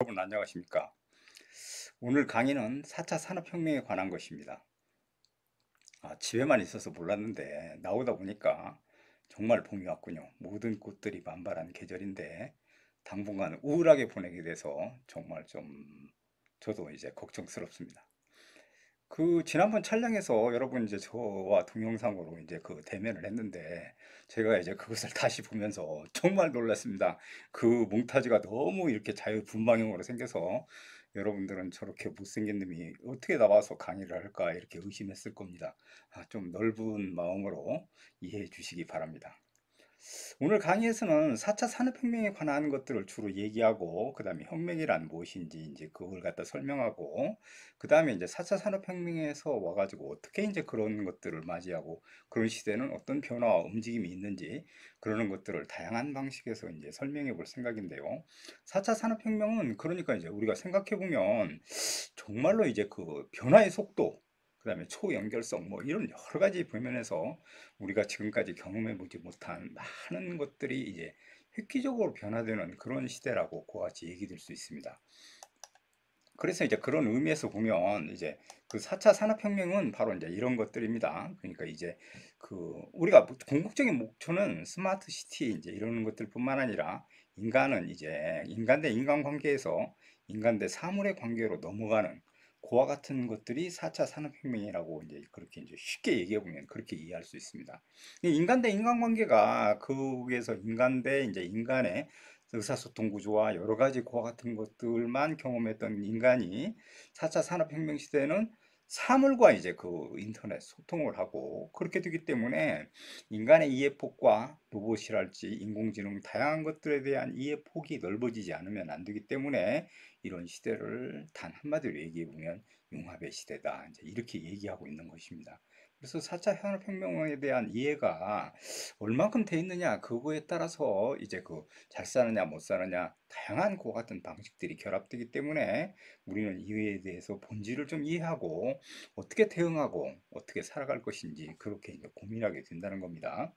여러분 안녕하십니까? 오늘 강의는 4차 산업혁명에 관한 것입니다. 집에만 있어서 몰랐는데 나오다 보니까 정말 봄이 왔군요. 모든 꽃들이 만발한 계절인데 당분간 우울하게 보내게 돼서 정말 좀 저도 이제 걱정스럽습니다. 지난번 촬영에서 여러분 이제 저와 동영상으로 이제 대면을 했는데 제가 이제 그것을 다시 보면서 정말 놀랐습니다. 몽타주가 너무 이렇게 자유분방형으로 생겨서 여러분들은 저렇게 못생긴 놈이 어떻게 나와서 강의를 할까 이렇게 의심했을 겁니다. 좀 넓은 마음으로 이해해 주시기 바랍니다. 오늘 강의에서는 4차 산업혁명에 관한 것들을 주로 얘기하고, 그 다음에 혁명이란 무엇인지 이제 그걸 갖다 설명하고, 그 다음에 이제 4차 산업혁명에서 와가지고 어떻게 이제 그런 것들을 맞이하고, 그런 시대는 어떤 변화와 움직임이 있는지, 그러는 것들을 다양한 방식에서 이제 설명해 볼 생각인데요. 4차 산업혁명은 그러니까 이제 우리가 생각해 보면 정말로 이제 변화의 속도, 그 다음에 초연결성, 뭐 이런 여러 가지 부면에서 우리가 지금까지 경험해 보지 못한 많은 것들이 이제 획기적으로 변화되는 그런 시대라고 그와 같이 얘기될 수 있습니다. 그래서 이제 그런 의미에서 보면 이제 4차 산업혁명은 바로 이제 이런 것들입니다. 그러니까 이제 우리가 궁극적인 목표는 스마트 시티 이제 이런 것들뿐만 아니라 인간은 이제 인간 대 인간 관계에서 인간 대 사물의 관계로 넘어가는 그와 같은 것들이 4차 산업혁명이라고 이제 그렇게 이제 쉽게 얘기해 보면 그렇게 이해할 수 있습니다. 이 인간 대 인간 관계가 거기에서 인간 대 이제 인간의 의사소통 구조와 여러 가지 그와 같은 것들만 경험했던 인간이 4차 산업혁명 시대에는 사물과 이제 인터넷 소통을 하고 그렇게 되기 때문에 인간의 이해폭과 로봇이랄지 인공지능 다양한 것들에 대한 이해폭이 넓어지지 않으면 안 되기 때문에 이런 시대를 단 한마디로 얘기해 보면 융합의 시대다. 이제 이렇게 얘기하고 있는 것입니다. 그래서 4차 산업혁명에 대한 이해가 얼만큼 돼 있느냐 그거에 따라서 이제 잘 사느냐 못 사느냐 다양한 그와 같은 방식들이 결합되기 때문에 우리는 이에 대해서 본질을 좀 이해하고 어떻게 대응하고 어떻게 살아갈 것인지 그렇게 이제 고민하게 된다는 겁니다.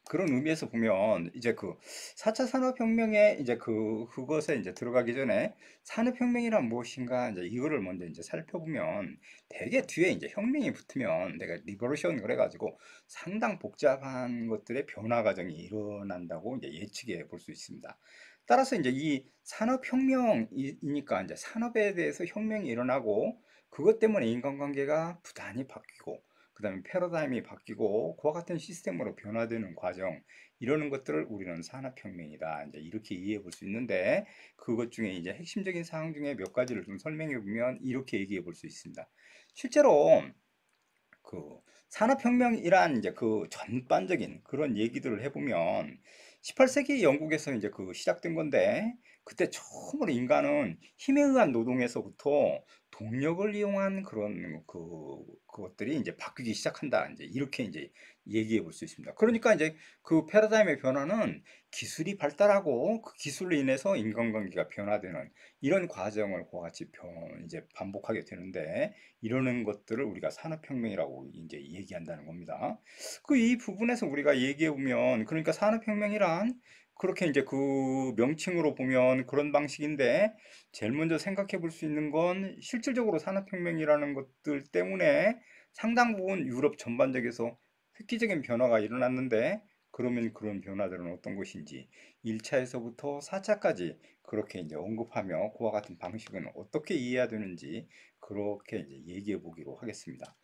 그런 의미에서 보면 이제 4차 산업혁명에 이제 그것에 이제 들어가기 전에 산업혁명이란 무엇인가 이제 이거를 먼저 이제 살펴보면 대개 뒤에 이제 혁명이 붙으면 내가 리버루션을 해가지고 상당 복잡한 것들의 변화 과정이 일어난다고 이제 예측해 볼 수 있습니다. 따라서 이제 이 산업혁명이니까 이제 산업에 대해서 혁명이 일어나고 그것 때문에 인간관계가 부단히 바뀌고 그 다음에 패러다임이 바뀌고 그와 같은 시스템으로 변화되는 과정 이러는 것들을 우리는 산업혁명이다 이제 이렇게 이해해 볼 수 있는데 그것 중에 이제 핵심적인 사항 중에 몇 가지를 좀 설명해 보면 이렇게 얘기해 볼 수 있습니다. 실제로 산업혁명이란 이제 전반적인 그런 얘기들을 해보면 18세기 영국에서 이제 시작된 건데 그때 처음으로 인간은 힘에 의한 노동에서부터 동력을 이용한 그런 그것들이 이제 바뀌기 시작한다. 이제 이렇게 이제 얘기해 볼 수 있습니다. 그러니까 이제 패러다임의 변화는 기술이 발달하고 그 기술로 인해서 인간관계가 변화되는 이런 과정을 그와 같이 이제 반복하게 되는데 이러는 것들을 우리가 산업혁명이라고 이제 얘기한다는 겁니다. 이 부분에서 우리가 얘기해 보면 그러니까 산업혁명이란 그렇게 이제 명칭으로 보면 그런 방식인데 제일 먼저 생각해 볼 수 있는 건 실질적으로 산업혁명이라는 것들 때문에 상당 부분 유럽 전반적에서 획기적인 변화가 일어났는데 그러면 그런 변화들은 어떤 것인지 1차에서부터 4차까지 그렇게 이제 언급하며 그와 같은 방식은 어떻게 이해해야 되는지 그렇게 이제 얘기해 보기로 하겠습니다.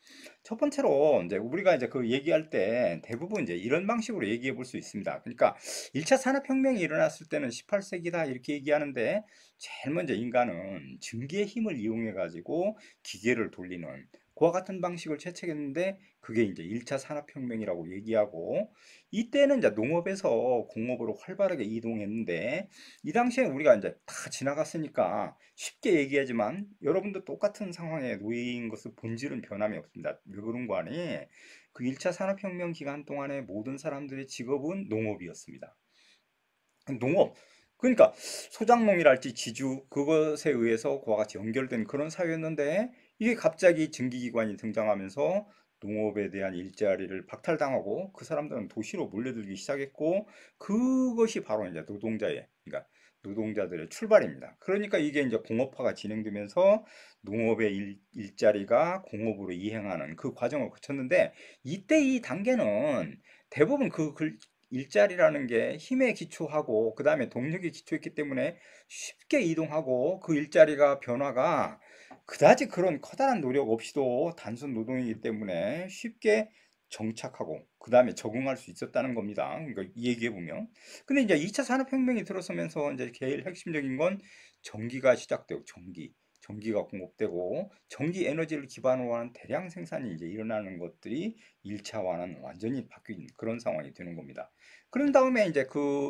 첫 번째로 이제 우리가 이제 얘기할 때 대부분 이제 이런 방식으로 얘기해 볼 수 있습니다. 그러니까 1차 산업혁명이 일어났을 때는 18세기다 이렇게 얘기하는데 제일 먼저 인간은 증기의 힘을 이용해 가지고 기계를 돌리는 그와 같은 방식을 채택했는데 그게 이제 1차 산업혁명이라고 얘기하고 이때는 이제 농업에서 공업으로 활발하게 이동했는데 이 당시에 우리가 이제 다 지나갔으니까 쉽게 얘기하지만 여러분도 똑같은 상황에 놓인 것을 본질은 변함이 없습니다. 왜 그런 거 아니? 1차 산업혁명 기간 동안에 모든 사람들의 직업은 농업이었습니다. 농업. 그러니까 소작농이랄지 지주 그것에 의해서 그와 같이 연결된 그런 사회였는데 이게 갑자기 증기기관이 등장하면서 농업에 대한 일자리를 박탈당하고 그 사람들은 도시로 몰려들기 시작했고 그것이 바로 이제 노동자의 그러니까 노동자들의 출발입니다. 그러니까 이게 이제 공업화가 진행되면서 농업의 일자리가 공업으로 이행하는 그 과정을 거쳤는데, 이때 이 단계는 대부분 일자리라는 게 힘에 기초하고 그 다음에 동력에 기초했기 때문에 쉽게 이동하고, 그 일자리가 변화가 그다지 그런 커다란 노력 없이도 단순 노동이기 때문에 쉽게 정착하고 그 다음에 적응할 수 있었다는 겁니다. 그러니까 얘기해 보면. 근데 이제 2차 산업혁명이 들어서면서 이제 제일 핵심적인 건 전기가 시작되고, 전기가 공급되고, 전기 에너지를 기반으로 하는 대량 생산이 이제 일어나는 것들이 1차와는 완전히 바뀐 그런 상황이 되는 겁니다. 그런 다음에 이제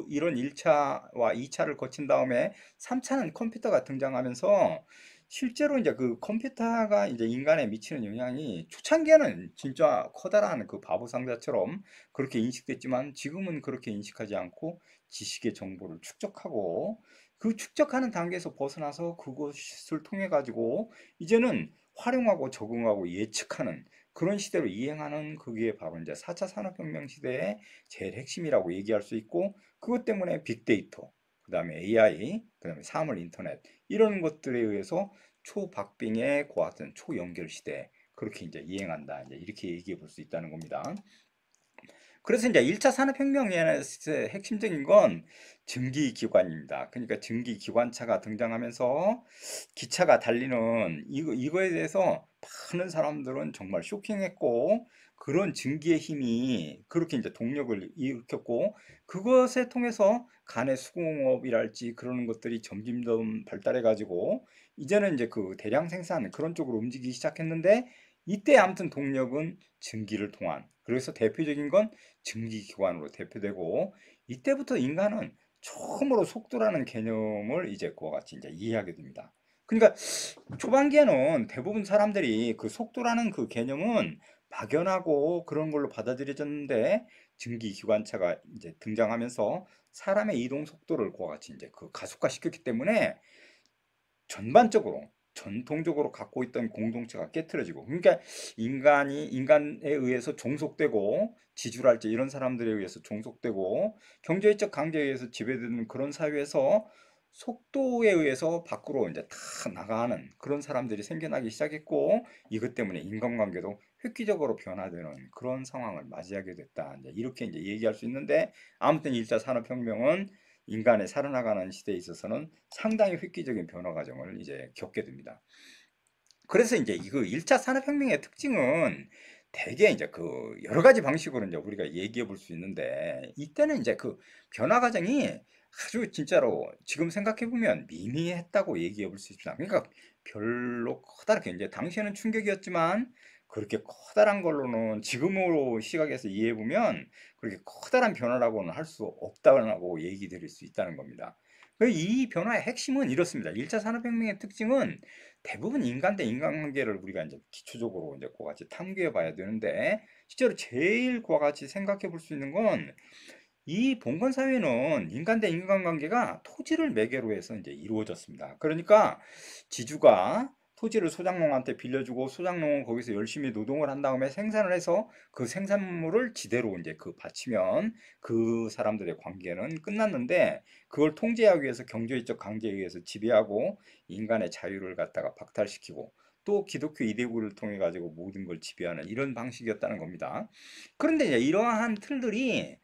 이런 1차와 2차를 거친 다음에 3차는 컴퓨터가 등장하면서, 실제로 이제 그 컴퓨터가 이제 인간에 미치는 영향이 초창기에는 진짜 커다란 그 바보 상자처럼 그렇게 인식됐지만, 지금은 그렇게 인식하지 않고 지식의 정보를 축적하고, 그 축적하는 단계에서 벗어나서 그것을 통해 가지고 이제는 활용하고 적응하고 예측하는 그런 시대로 이행하는, 그게 바로 이제 4차 산업혁명 시대의 제일 핵심이라고 얘기할 수 있고, 그것 때문에 빅데이터, 그 다음에 AI, 그 다음에 사물 인터넷, 이런 것들에 의해서 초박빙의 고하튼 초연결 시대, 그렇게 이제 이행한다, 이제 이렇게 얘기해 볼 수 있다는 겁니다. 그래서 이제 1차 산업혁명에서 핵심적인 건 증기기관입니다. 그러니까 증기기관차가 등장하면서 기차가 달리는 이거에 대해서 많은 사람들은 정말 쇼킹했고, 그런 증기의 힘이 그렇게 이제 동력을 일으켰고, 그것에 통해서 간의 수공업이랄지 그런 것들이 점점 발달해 가지고 이제는 이제 그 대량 생산 그런 쪽으로 움직이기 시작했는데, 이때 아무튼 동력은 증기를 통한, 그래서 대표적인 건 증기기관으로 대표되고, 이때부터 인간은 처음으로 속도라는 개념을 이제 그와 같이 이제 이해하게 됩니다. 그러니까 초반기에는 대부분 사람들이 그 속도라는 그 개념은 막연하고 그런 걸로 받아들여졌는데, 증기기관차가 이제 등장하면서 사람의 이동 속도를 그와 같이 이제 그 가속화시켰기 때문에 전반적으로 전통적으로 갖고 있던 공동체가 깨트려지고, 그러니까 인간에 의해서 종속되고, 지주랄지 이런 사람들에 의해서 종속되고, 경제적 강제에 의해서 지배되는 그런 사회에서 속도에 의해서 밖으로 이제 다 나가는 그런 사람들이 생겨나기 시작했고, 이것 때문에 인간관계도 획기적으로 변화되는 그런 상황을 맞이하게 됐다, 이제 이렇게 이제 얘기할 수 있는데, 아무튼 1차 산업혁명은 인간의 살아나가는 시대에 있어서는 상당히 획기적인 변화 과정을 이제 겪게 됩니다. 그래서 이제 이거 1차 산업혁명의 특징은 대개 이제 그 여러 가지 방식으로 이제 우리가 얘기해 볼 수 있는데, 이때는 이제 그 변화 과정이 아주 진짜로 지금 생각해 보면 미미했다고 얘기해 볼 수 있습니다. 그러니까 별로 커다랗게, 이제 당시에는 충격이었지만 그렇게 커다란 걸로는 지금으로 시각에서 이해해 보면 그렇게 커다란 변화라고는 할 수 없다고 얘기 드릴 수 있다는 겁니다. 이 변화의 핵심은 이렇습니다. 1차 산업혁명의 특징은 대부분 인간 대 인간관계를 우리가 이제 기초적으로 이제 그와 같이 탐구해 봐야 되는데, 실제로 제일 그와 같이 생각해 볼 수 있는 건, 이 봉건 사회는 인간 대 인간관계가 토지를 매개로 해서 이제 이루어졌습니다. 그러니까 지주가 토지를 소장농한테 빌려주고, 소장농은 거기서 열심히 노동을 한 다음에 생산을 해서 그 생산물을 지대로 이제 바치면 그 사람들의 관계는 끝났는데, 그걸 통제하기 위해서 경제적 강제에 의해서 지배하고 인간의 자유를 갖다가 박탈시키고, 또 기독교 이데올을 통해 가지고 모든 걸 지배하는 이런 방식이었다는 겁니다. 그런데 이제 이러한 틀들이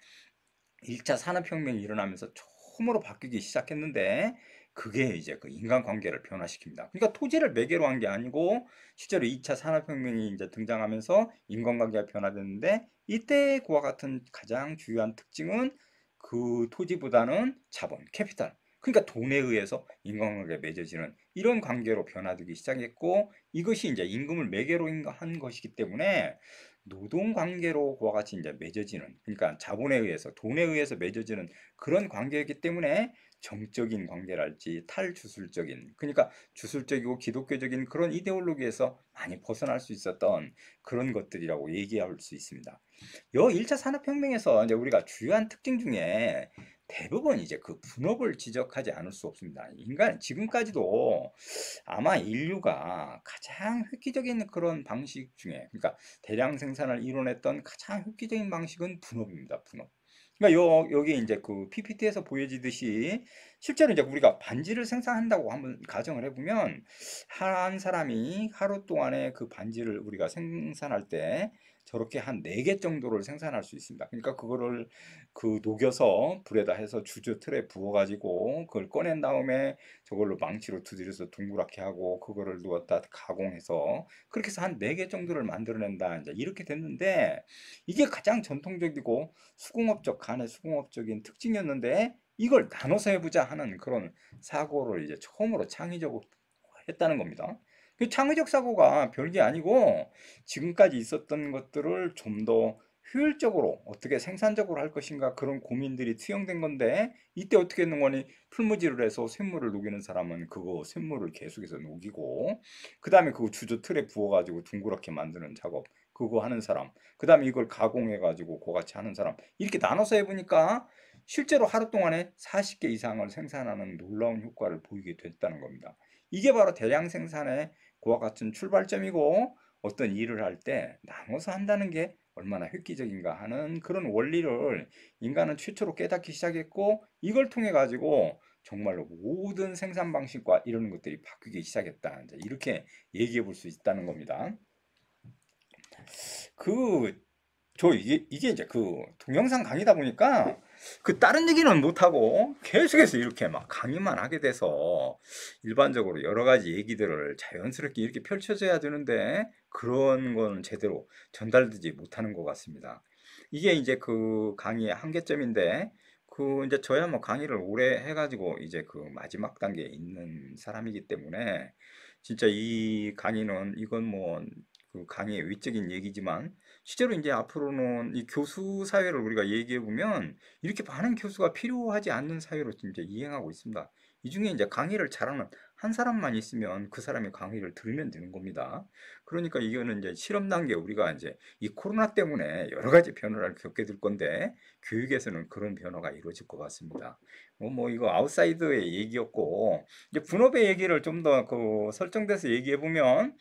1차 산업혁명이 일어나면서 처음으로 바뀌기 시작했는데, 그게 이제 그 인간관계를 변화시킵니다. 그러니까 토지를 매개로 한 게 아니고 실제로 2차 산업혁명이 이제 등장하면서 인간관계가 변화됐는데, 이때 그와 같은 가장 중요한 특징은 그 토지보다는 자본, 캐피탈, 그러니까 돈에 의해서 인간관계가 맺어지는 이런 관계로 변화되기 시작했고, 이것이 이제 임금을 매개로 한 것이기 때문에 노동 관계로 그와 같이 이제 맺어지는, 그러니까 자본에 의해서, 돈에 의해서 맺어지는 그런 관계이기 때문에 정적인 관계랄지 탈주술적인, 그러니까 주술적이고 기독교적인 그런 이데올로기에서 많이 벗어날 수 있었던 그런 것들이라고 얘기할 수 있습니다. 요 1차 산업혁명에서 이제 우리가 주요한 특징 중에 대부분 이제 그 분업을 지적하지 않을 수 없습니다. 인간 지금까지도 아마 인류가 가장 획기적인 그런 방식 중에, 그러니까 대량 생산을 이뤄냈던 가장 획기적인 방식은 분업입니다. 분업. 그러니까 여기 이제 그 PPT에서 보여지듯이 실제로 이제 우리가 반지를 생산한다고 한번 가정을 해보면 한 사람이 하루 동안에 그 반지를 우리가 생산할 때 저렇게 한 4개 정도를 생산할 수 있습니다. 그러니까 그거를 그 녹여서 불에다 해서 주저 틀에 부어가지고 그걸 꺼낸 다음에 저걸로 망치로 두드려서 둥그랗게 하고 그거를 누웠다 가공해서 그렇게 해서 한 4개 정도를 만들어낸다. 이제 이렇게 됐는데 이게 가장 전통적이고 간의 수공업적인 특징이었는데 이걸 나눠서 해보자 하는 그런 사고를 이제 처음으로 창의적으로 했다는 겁니다. 그 창의적 사고가 별게 아니고 지금까지 있었던 것들을 좀 더 효율적으로 어떻게 생산적으로 할 것인가 그런 고민들이 투영된 건데 이때 어떻게 했는 거니 풀무질을 해서 쇳물을 녹이는 사람은 그거 쇳물을 계속해서 녹이고 그 다음에 그거 주저 틀에 부어가지고 둥그렇게 만드는 작업 그거 하는 사람 그 다음에 이걸 가공해가지고 그같이 하는 사람 이렇게 나눠서 해보니까 실제로 하루 동안에 40개 이상을 생산하는 놀라운 효과를 보이게 됐다는 겁니다. 이게 바로 대량 생산의 그와 같은 출발점이고 어떤 일을 할 때 나눠서 한다는 게 얼마나 획기적인가 하는 그런 원리를 인간은 최초로 깨닫기 시작했고 이걸 통해 가지고 정말로 모든 생산 방식과 이런 것들이 바뀌기 시작했다. 이제 이렇게 얘기해 볼 수 있다는 겁니다. 그 이게 이제 그 동영상 강의다 보니까 그 다른 얘기는 못하고 계속해서 이렇게 막 강의만 하게 돼서 일반적으로 여러 가지 얘기들을 자연스럽게 이렇게 펼쳐져야 되는데 그런 거는 제대로 전달되지 못하는 것 같습니다. 이게 이제 그 강의의 한계점인데 그 이제 저야 뭐 강의를 오래 해가지고 이제 그 마지막 단계에 있는 사람이기 때문에 진짜 이 강의는 이건 뭐 그 강의의 외적인 얘기지만 실제로 이제 앞으로는 이 교수 사회를 우리가 얘기해 보면 이렇게 많은 교수가 필요하지 않는 사회로 이제 이행하고 있습니다. 이 중에 이제 강의를 잘하는 한 사람만 있으면 그 사람의 강의를 들으면 되는 겁니다. 그러니까 이거는 이제 실험 단계 우리가 이제 이 코로나 때문에 여러 가지 변화를 겪게 될 건데 교육에서는 그런 변화가 이루어질 것 같습니다. 뭐 이거 아웃사이드의 얘기였고 이제 분업의 얘기를 좀 더 그 설정돼서 얘기해 보면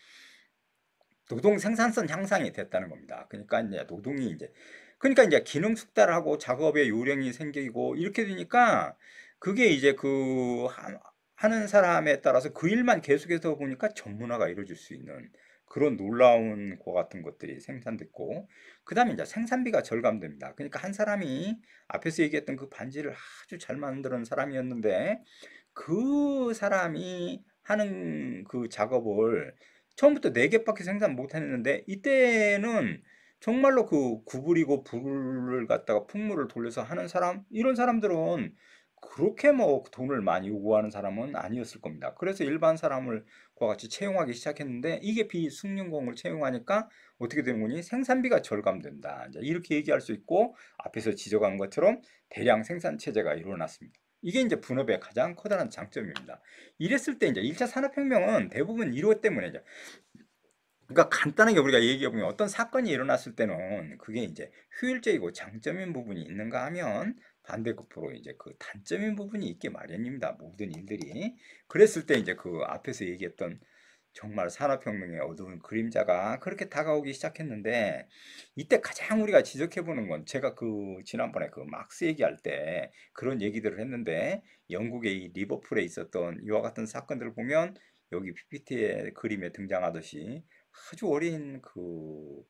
노동 생산성 향상이 됐다는 겁니다. 그러니까 이제 기능 숙달하고 작업의 요령이 생기고 이렇게 되니까 그게 이제 하는 사람에 따라서 그 일만 계속해서 보니까 전문화가 이루어질 수 있는 그런 놀라운 거 같은 것들이 생산됐고 그다음에 이제 생산비가 절감됩니다. 그러니까 한 사람이 앞에서 얘기했던 그 반지를 아주 잘 만드는 사람이었는데 그 사람이 하는 그 작업을 처음부터 4개밖에 생산 못 했는데 이때는 정말로 그 구부리고 불을 갖다가 풍물을 돌려서 하는 사람 이런 사람들은 그렇게 뭐 돈을 많이 요구하는 사람은 아니었을 겁니다. 그래서 일반 사람을 그와 같이 채용하기 시작했는데 이게 비숙련공을 채용하니까 어떻게 되는 거니? 생산비가 절감된다. 이제 이렇게 얘기할 수 있고 앞에서 지적한 것처럼 대량 생산 체제가 일어났습니다. 이게 이제 분업의 가장 커다란 장점입니다. 이랬을 때 이제 1차 산업혁명은 대부분 이것 때문에 이제 그러니까 간단하게 우리가 얘기해 보면 어떤 사건이 일어났을 때는 그게 이제 효율적이고 장점인 부분이 있는가 하면 반대급부로 이제 그 단점인 부분이 있게 마련입니다. 모든 일들이. 그랬을 때 이제 그 앞에서 얘기했던 정말 산업혁명의 어두운 그림자가 그렇게 다가오기 시작했는데 이때 가장 우리가 지적해 보는 건 제가 그 지난번에 그 막스 얘기할 때 그런 얘기들을 했는데 영국의 이 리버풀에 있었던 이와 같은 사건들을 보면 여기 PPT의 그림에 등장하듯이 아주 어린 그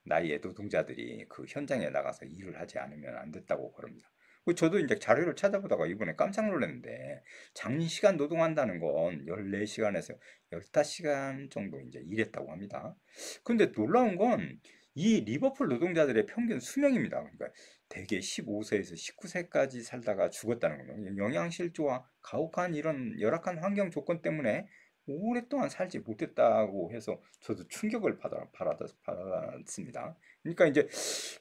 나이의 노동자들이 그 현장에 나가서 일을 하지 않으면 안 됐다고 그럽니다. 저도 이제 자료를 찾아보다가 이번에 깜짝 놀랐는데 장시간 노동한다는 건 14시간에서 15시간 정도 이제 일했다고 합니다. 근데 놀라운 건 이 리버풀 노동자들의 평균 수명입니다. 그러니까 대개 15세에서 19세까지 살다가 죽었다는 거예요. 영양실조와 가혹한 이런 열악한 환경 조건 때문에 오랫동안 살지 못했다고 해서 저도 충격을 받았습니다. 그러니까 이제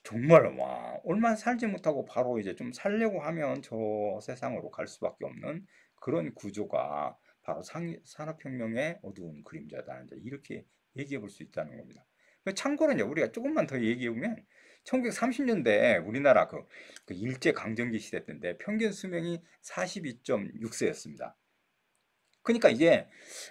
정말 와 얼마 살지 못하고 바로 이제 좀 살려고 하면 저 세상으로 갈 수밖에 없는 그런 구조가 바로 산업혁명의 어두운 그림자다. 이제 이렇게 얘기해 볼 수 있다는 겁니다. 참고로 이제 우리가 조금만 더 얘기해 보면 1930년대 우리나라 그 일제 강점기 시대 때인데 평균 수명이 42.6세였습니다. 그러니까 이게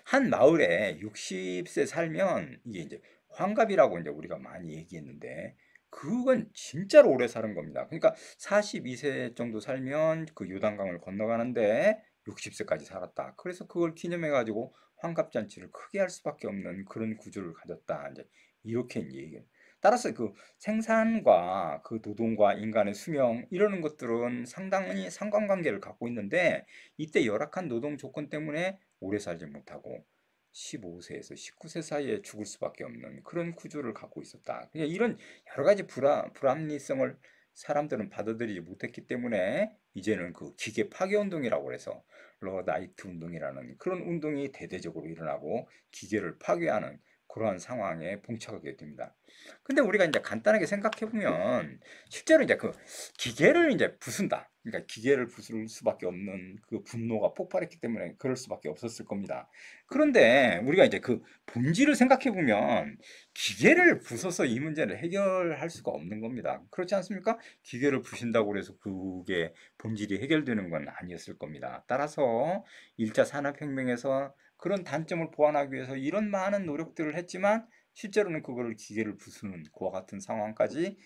한 마을에 60세 살면 이게 이제 환갑이라고 이제 우리가 많이 얘기했는데 그건 진짜로 오래 사는 겁니다. 그러니까 42세 정도 살면 그 요단강을 건너가는데 60세까지 살았다. 그래서 그걸 기념해 가지고 환갑잔치를 크게 할 수밖에 없는 그런 구조를 가졌다. 이제 이렇게 얘기해요. 따라서 그 생산과 그 노동과 인간의 수명 이러는 것들은 상당히 상관관계를 갖고 있는데 이때 열악한 노동 조건 때문에 오래 살지 못하고 15세에서 19세 사이에 죽을 수밖에 없는 그런 구조를 갖고 있었다. 그러니까 이런 여러 가지 불합리성을 사람들은 받아들이지 못했기 때문에 이제는 그 기계 파괴 운동이라고 해서 러나이트 운동이라는 그런 운동이 대대적으로 일어나고 기계를 파괴하는 그러한 상황에 봉착하게 됩니다. 근데 우리가 이제 간단하게 생각해 보면 실제로 이제 그 기계를 이제 부순다. 그러니까 기계를 부술 수밖에 없는 그 분노가 폭발했기 때문에 그럴 수밖에 없었을 겁니다. 그런데 우리가 이제 그 본질을 생각해 보면 기계를 부숴서 이 문제를 해결할 수가 없는 겁니다. 그렇지 않습니까? 기계를 부신다고 해서 그게 본질이 해결되는 건 아니었을 겁니다. 따라서 1차 산업혁명에서 그런 단점을 보완하기 위해서 이런 많은 노력들을 했지만 실제로는 그거를 기계를 부수는 그와 같은 상황까지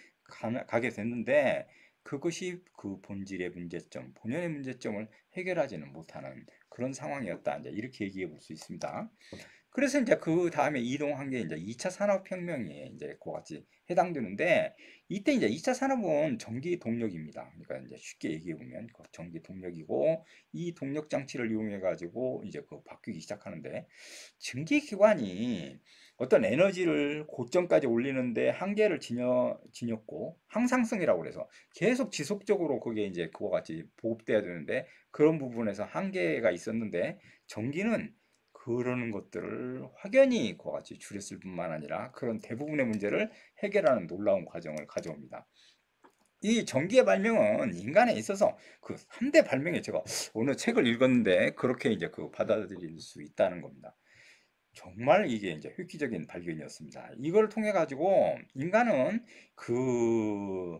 가게 됐는데 그것이 그 본질의 문제점, 본연의 문제점을 해결하지는 못하는 그런 상황이었다. 이제 이렇게 얘기해 볼 수 있습니다. 그래서 이제 그 다음에 이동한 게 이제 2차 산업혁명에 이제 그와 같이 해당되는데 이때 이제 2차 산업은 전기 동력입니다. 그러니까 이제 쉽게 얘기해 보면 그 전기 동력이고 이 동력 장치를 이용해 가지고 이제 그 바뀌기 시작하는데 증기기관이 어떤 에너지를 고점까지 올리는데 한계를 지녔고 항상성이라고 그래서 계속 지속적으로 그게 이제 그와 같이 보급돼야 되는데 그런 부분에서 한계가 있었는데 전기는 그러는 것들을 확연히 그와 같이 줄였을 뿐만 아니라 그런 대부분의 문제를 해결하는 놀라운 과정을 가져옵니다. 이 전기의 발명은 인간에 있어서 그 3대 발명에 제가 어느 책을 읽었는데 그렇게 이제 그 받아들일 수 있다는 겁니다. 정말 이게 이제 획기적인 발견이었습니다. 이걸 통해 가지고 인간은 그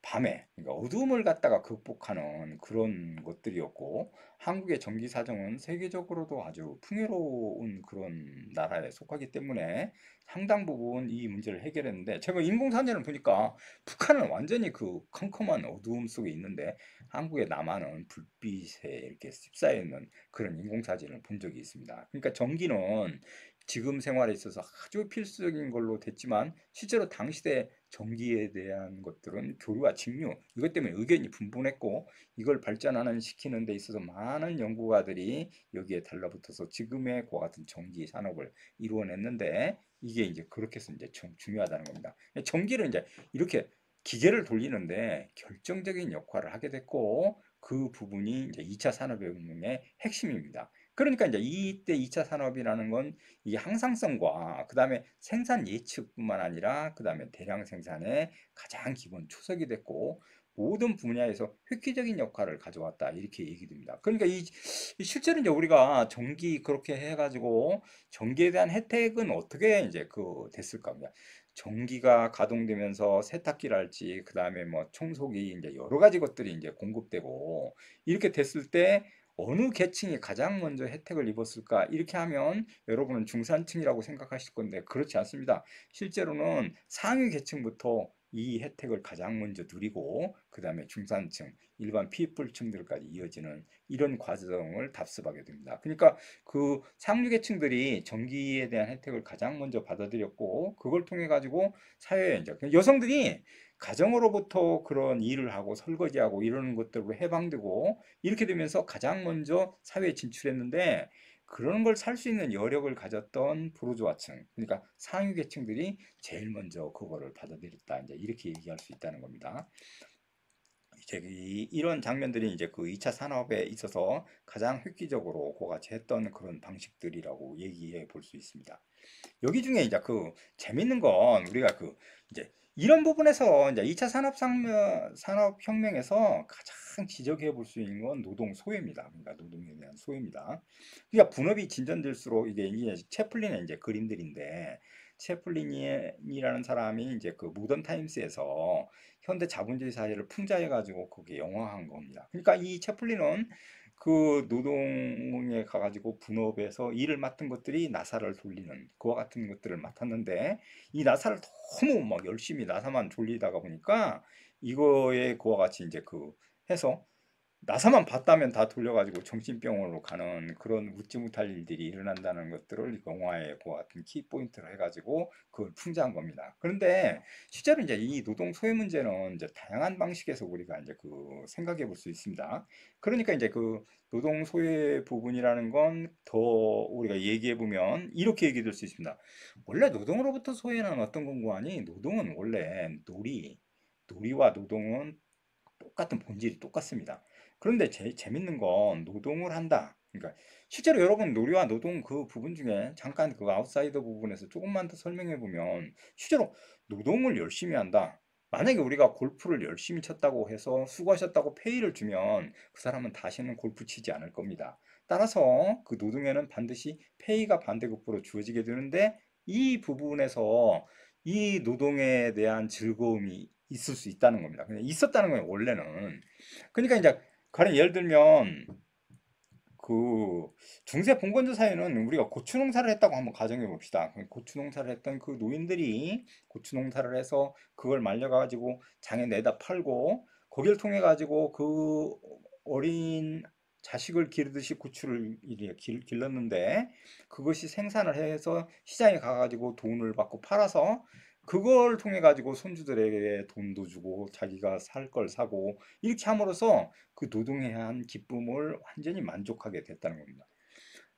밤에 그러니까 어두움을 갖다가 극복하는 그런 것들이었고 한국의 전기 사정은 세계적으로도 아주 풍요로운 그런 나라에 속하기 때문에 상당 부분 이 문제를 해결했는데 제가 인공사진을 보니까 북한은 완전히 그 컴컴한 어두움 속에 있는데 한국의 남한은 불빛에 이렇게 휩싸여 있는 그런 인공사진을 본 적이 있습니다. 그러니까 전기는 지금 생활에 있어서 아주 필수적인 걸로 됐지만 실제로 당시대 전기에 대한 것들은 교류와 직류 이것 때문에 의견이 분분했고 이걸 발전하는 시키는 데 있어서 많은 연구가들이 여기에 달라붙어서 지금의 그와 같은 전기 산업을 이루어냈는데 이게 이제 그렇게 해서 이제 중요하다는 겁니다. 전기를 이제 이렇게 기계를 돌리는데 결정적인 역할을 하게 됐고 그 부분이 이제 2차 산업혁명의 핵심입니다. 그러니까 이제 이때 2차 산업이라는 건 이 항상성과 그다음에 생산 예측뿐만 아니라 그다음에 대량 생산의 가장 기본 초석이 됐고 모든 분야에서 획기적인 역할을 가져왔다 이렇게 얘기됩니다. 그러니까 이 실제로 이제 우리가 전기 그렇게 해가지고 전기에 대한 혜택은 어떻게 이제 그 됐을까? 그러니까 전기가 가동되면서 세탁기랄지 그다음에 뭐 청소기 이제 여러 가지 것들이 이제 공급되고 이렇게 됐을 때 어느 계층이 가장 먼저 혜택을 입었을까? 이렇게 하면 여러분은 중산층이라고 생각하실 건데 그렇지 않습니다. 실제로는 상위 계층부터 이 혜택을 가장 먼저 누리고 그 다음에 중산층, 일반 피플층들까지 이어지는 이런 과정을 답습하게 됩니다. 그러니까 그 상류 계층들이 전기에 대한 혜택을 가장 먼저 받아들였고 그걸 통해 가지고 사회에 이제 여성들이 가정으로부터 그런 일을 하고 설거지하고 이러는 것들로 해방되고 이렇게 되면서 가장 먼저 사회에 진출했는데 그런 걸 살 수 있는 여력을 가졌던 부르주아층, 그러니까 상위 계층들이 제일 먼저 그거를 받아들였다. 이제 이렇게 얘기할 수 있다는 겁니다. 이제 이런 장면들이 이제 그 2차 산업에 있어서 가장 획기적으로 그같이 했던 그런 방식들이라고 얘기해 볼 수 있습니다. 여기 중에 이제 그 재밌는 건 우리가 그 이제 이런 부분에서 이제 2차 산업혁명에서 가장 지적해 볼 수 있는 건 노동 소외입니다. 그러니까 노동에 대한 소외입니다. 그러니까 분업이 진전될수록 이게 채플린의 이제 그림들인데 채플린이라는 사람이 이제 그 모던 타임스에서 현대 자본주의 사회를 풍자해 가지고 그게 영화한 겁니다. 그러니까 이 채플린은 그 노동에 가가지고 분업에서 일을 맡은 것들이 나사를 돌리는 그와 같은 것들을 맡았는데 이 나사를 너무 막 열심히 나사만 돌리다가 보니까 이거에 그와 같이 이제 그 해서 나사만 봤다면 다 돌려가지고 정신병원으로 가는 그런 웃지 못할 일들이 일어난다는 것들을 이 영화의 그와 같은 키포인트로 해가지고 그걸 풍자한 겁니다. 그런데 실제로 이제 이 노동 소외 문제는 이제 다양한 방식에서 우리가 이제 그 생각해 볼 수 있습니다. 그러니까 이제 그 노동 소외 부분이라는 건 더 우리가 얘기해 보면 이렇게 얘기될 수 있습니다. 원래 노동으로부터 소외는 어떤 건고하니 노동은 원래 놀이와 노동은 똑같은 본질이 똑같습니다. 그런데 재밌는 건 노동을 한다. 그러니까 실제로 여러분 놀이와 노동 그 부분 중에 잠깐 그 아웃사이더 부분에서 조금만 더 설명해 보면 실제로 노동을 열심히 한다. 만약에 우리가 골프를 열심히 쳤다고 해서 수고하셨다고 페이를 주면 그 사람은 다시는 골프 치지 않을 겁니다. 따라서 그 노동에는 반드시 페이가 반대급부로 주어지게 되는데 이 부분에서 이 노동에 대한 즐거움이 있을 수 있다는 겁니다. 그냥 있었다는 거예요, 원래는. 그러니까 이제 가령 예를 들면 그 중세 봉건조 사회는 우리가 고추 농사를 했다고 한번 가정해 봅시다. 고추 농사를 했던 그 노인들이 고추 농사를 해서 그걸 말려가지고 장에 내다 팔고 거기를 통해 가지고 그 어린 자식을 기르듯이 고추를 이렇게 길렀는데 그것이 생산을 해서 시장에 가가지고 돈을 받고 팔아서 그걸 통해 가지고 손주들에게 돈도 주고 자기가 살 걸 사고 이렇게 함으로써 그 노동에 대한 기쁨을 완전히 만족하게 됐다는 겁니다.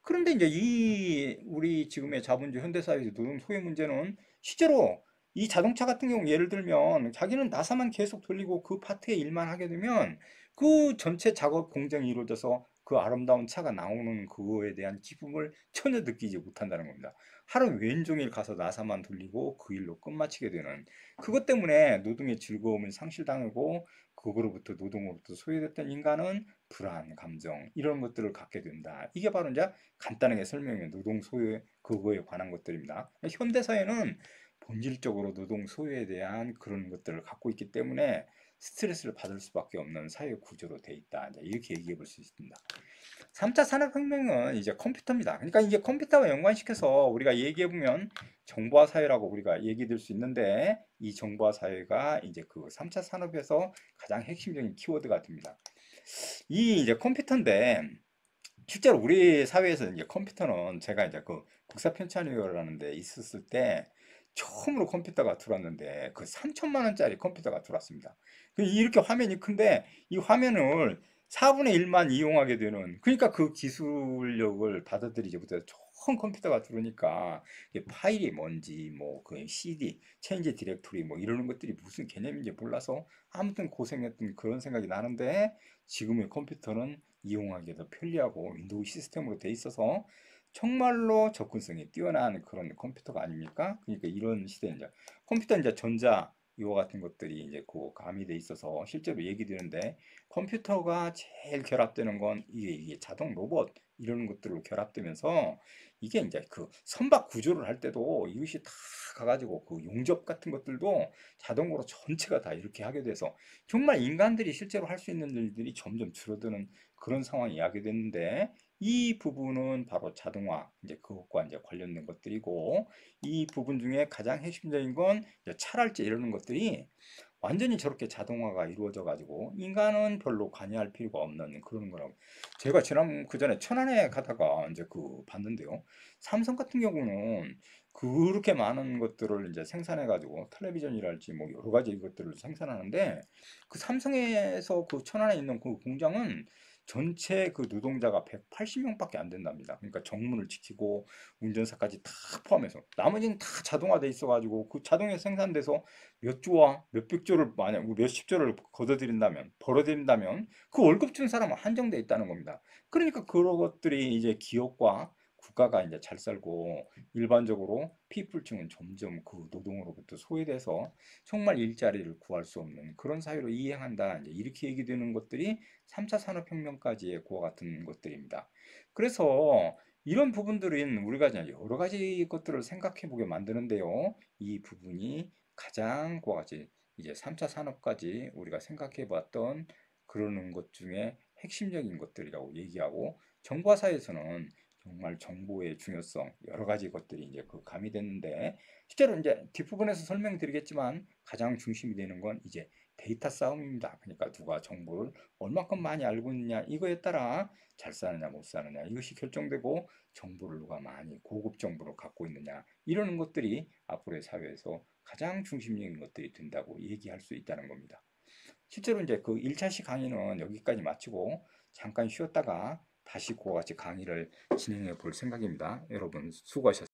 그런데 이제 이 우리 지금의 자본주의 현대사회에서 노동 소외 문제는 실제로 이 자동차 같은 경우 예를 들면 자기는 나사만 계속 돌리고 그 파트의 일만 하게 되면 그 전체 작업 공정이 이루어져서 그 아름다운 차가 나오는 그거에 대한 기쁨을 전혀 느끼지 못한다는 겁니다. 하루 왼종일 가서 나사만 돌리고 그 일로 끝마치게 되는 그것 때문에 노동의 즐거움을 상실당하고 그거로부터 노동으로부터 소외됐던 인간은 불안, 감정 이런 것들을 갖게 된다. 이게 바로 이제 간단하게 설명해 노동 소외 그거에 관한 것들입니다. 현대 사회는 본질적으로 노동 소외에 대한 그런 것들을 갖고 있기 때문에 스트레스를 받을 수밖에 없는 사회 구조로 돼 있다. 이렇게 얘기해 볼 수 있습니다. 3차 산업혁명은 이제 컴퓨터입니다. 그러니까 이게 컴퓨터와 연관시켜서 우리가 얘기해 보면 정보화 사회라고 우리가 얘기될 수 있는데 이 정보화 사회가 이제 그 3차 산업에서 가장 핵심적인 키워드가 됩니다. 이 이제 컴퓨터인데 실제로 우리 사회에서 이제 컴퓨터는 제가 이제 그 국사편찬위원회라는 데 있었을 때 처음으로 컴퓨터가 들어왔는데 그 3천만 원짜리 컴퓨터가 들어왔습니다. 이렇게 화면이 큰데 이 화면을 4분의 1만 이용하게 되는 그러니까 그 기술력을 받아들이지 못해서 좋은 컴퓨터가 들어오니까 이게 파일이 뭔지 뭐 그 CD, 체인지 디렉토리 뭐 이러는 것들이 무슨 개념인지 몰라서 아무튼 고생했던 그런 생각이 나는데 지금의 컴퓨터는 이용하기 더 편리하고 윈도우 시스템으로 돼 있어서 정말로 접근성이 뛰어난 그런 컴퓨터가 아닙니까? 그러니까 이런 시대에 이제 컴퓨터 이제 전자 이와 같은 것들이 이제 그 가미돼 있어서 실제로 얘기되는데 컴퓨터가 제일 결합되는 건 이게 자동 로봇 이런 것들로 결합되면서 이게 이제 그 선박 구조를 할 때도 이것이 다 가가지고 그 용접 같은 것들도 자동으로 전체가 다 이렇게 하게 돼서 정말 인간들이 실제로 할 수 있는 일들이 점점 줄어드는 그런 상황이 야기됐는데 이 부분은 바로 자동화 이제 그것과 이제 관련된 것들이고 이 부분 중에 가장 핵심적인 건 이제 차랄지 이러는 것들이 완전히 저렇게 자동화가 이루어져 가지고 인간은 별로 관여할 필요가 없는 그런 거라고 제가 지난 그전에 천안에 가다가 이제 그 봤는데요 삼성 같은 경우는 그렇게 많은 것들을 이제 생산해 가지고 텔레비전이랄지 뭐 여러 가지 것들을 생산하는데 그 삼성에서 그 천안에 있는 그 공장은 전체 그 노동자가 180명밖에 안 된답니다. 그러니까 정문을 지키고 운전사까지 다 포함해서 나머지는 다 자동화돼 있어가지고 그 자동에 생산돼서 몇 조와 몇백 조를 만약 몇십 조를 걷어들인다면 벌어들인다면 그 월급 준 사람은 한정돼 있다는 겁니다. 그러니까 그런 것들이 이제 기업과 국가가 이제 잘 살고 일반적으로 피플층은 점점 그 노동으로부터 소외돼서 정말 일자리를 구할 수 없는 그런 사회로 이행한다. 이제 이렇게 얘기되는 것들이 3차 산업혁명까지의 그와 같은 것들입니다. 그래서 이런 부분들은 우리가 이제 여러 가지 것들을 생각해 보게 만드는데요. 이 부분이 가장 그와 같이 이제 3차 산업까지 우리가 생각해 봤던 그러는 것 중에 핵심적인 것들이라고 얘기하고, 정보화 사회에서는 정말 정보의 중요성 여러 가지 것들이 이제 그 가미됐는데, 실제로 이제 뒷부분에서 설명드리겠지만 가장 중심이 되는 건 이제 데이터 싸움입니다. 그러니까 누가 정보를 얼마큼 많이 알고 있느냐, 이거에 따라 잘 사느냐 못 사느냐 이것이 결정되고, 정보를 누가 많이 고급 정보를 갖고 있느냐, 이러는 것들이 앞으로의 사회에서 가장 중심적인 것들이 된다고 얘기할 수 있다는 겁니다. 실제로 이제 그 1차시 강의는 여기까지 마치고 잠깐 쉬었다가 다시 그와 같이 강의를 진행해 볼 생각입니다. 여러분 수고하셨습니다.